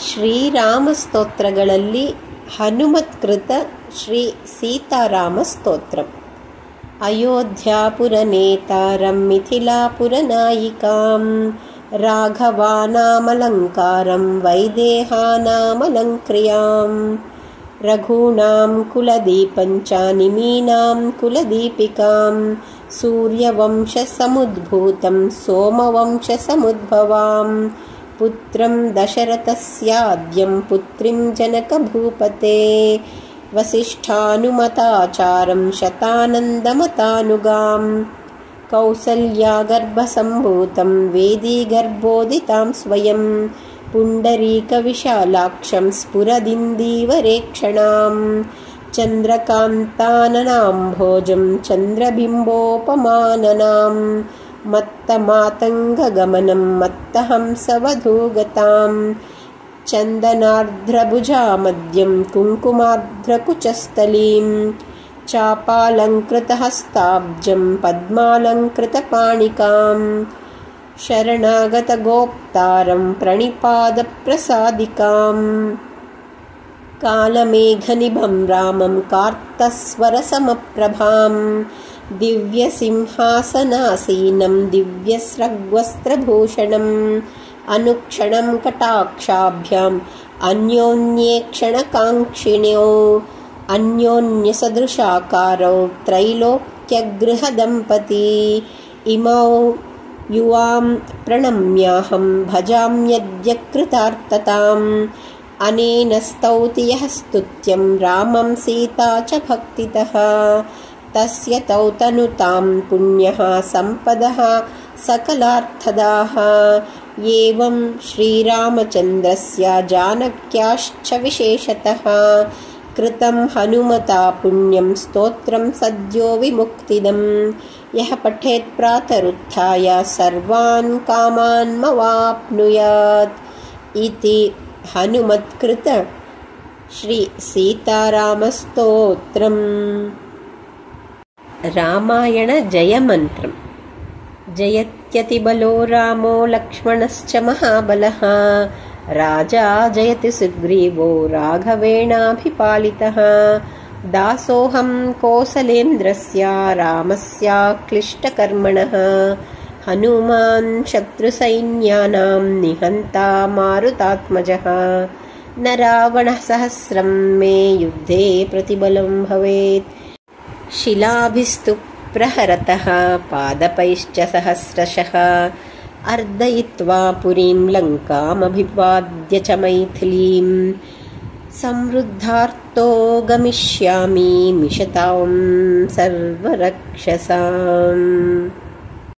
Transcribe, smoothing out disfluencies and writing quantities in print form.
ಶ್ರೀರಾಮಸ್ತೋತ್ರಗಳಲ್ಲಿ ಹನುಮತ್ಕೃತ ಶ್ರೀ ಸೀತಾರಾಮ ಸ್ತೋತ್ರ. ಅಯೋಧ್ಯಾಪುರನೇತಾರಂ ಮಿಥಿಲಾಪುರನಾಯಿಕಾಂ ರಾಘವಾನಾಮಲಂಕಾರಂ ವೈದೇಹಾನಾಮಲಂಕ್ರಿಯಾಂ ರಘೂಣಾಂ ಕುಲದೀಪಂಚ ನಿಮೀನಾಂ ಕುಲದೀಪಿಕಾಂ ಸೂರ್ಯವಂಶಸಮುದ್ಭೂತಂ ಸೋಮವಂಶಸಮುದ್ಭವಾಂ పుత్రం దశరథస్యాద్యం పుత్రిం జనకభూపతే వసిష్ఠానుమతాచారం శతానందమతానుగాం కౌసల్యాగర్భసంభూతం వేదీగర్భోదితాం స్వయం పుండరీకవిశాలాక్షం స్ఫురదిందీవరేక్షణాం చంద్రకాంతాననాంభోజం చంద్రబింబోపమాననాం మత్తమాతంగగమనం మత్తహంసవధూగతాం చందనార్ద్రభుజామద్యం కుంకుమార్ద్రకుచస్థలీం చాపాలంకృతహస్తాబ్జం పద్మాలంకృతపాణికాం శరణాగతగోప్తారం ప్రణిపాదప్రసాదికాం కాలమేఘనిభం రామం కార్తస్వరసమప్రభాం దివ్యసింహాసనాసీనం దివ్యస్రగ్వస్త్రభూషణం అనుక్షణం కటాక్షాభ్యాం అన్యోన్యేక్షణకాంక్షిణ్యో అన్యోన్యసదృశాకారౌ త్రైలోక్యగృహదంపతీ ఇమౌ యువాం ప్రణమ్యాహం భజామ్యద్య కృతార్థతాం అనేన స్తౌతి యః స్తుత్యం రామం సీతా చ భక్తితః తస్య తౌ తనుతాం పుణ్యః సంపదః సకలార్థదాః ఏవం శ్రీరామచంద్రస్య జానక్యాశ్చ విశేషతః కృతం హనుమతా పుణ్యం స్తోత్రం సద్యో విముక్తిదం యః పఠేత్ ప్రాతరుత్థాయ సర్వాన్ కామాన్మవాప్నుయాత్ ఇతి హనుమత్కృత శ్రీ సీతారామస్తోత్రం. రామాయణ జయమంత్రం. జయత్యతిబలో రామో లక్ష్మణశ్చ మహాబలః రాజా జయతి సుగ్రీవో రాఘవేణాభిపాలితః దాసోహం కోసలేంద్రస్య రామస్యాక్లిష్టకర్మణః హనుమాన్ శత్రుసైన్యానాం నిహంతా మారుతాత్మజః న రావణః సహస్రం మే యుద్ధే ప్రతిబలం భవేత్ శిలాభిస్తు ప్రహరతః పాదపైశ్చ సహస్రశః అర్దయిత్వా పురీం లంకామభివాద్య చ మైథిలీం సంవృద్ధార్తో గమిష్యామి మిషతాం సర్వరక్షసాం.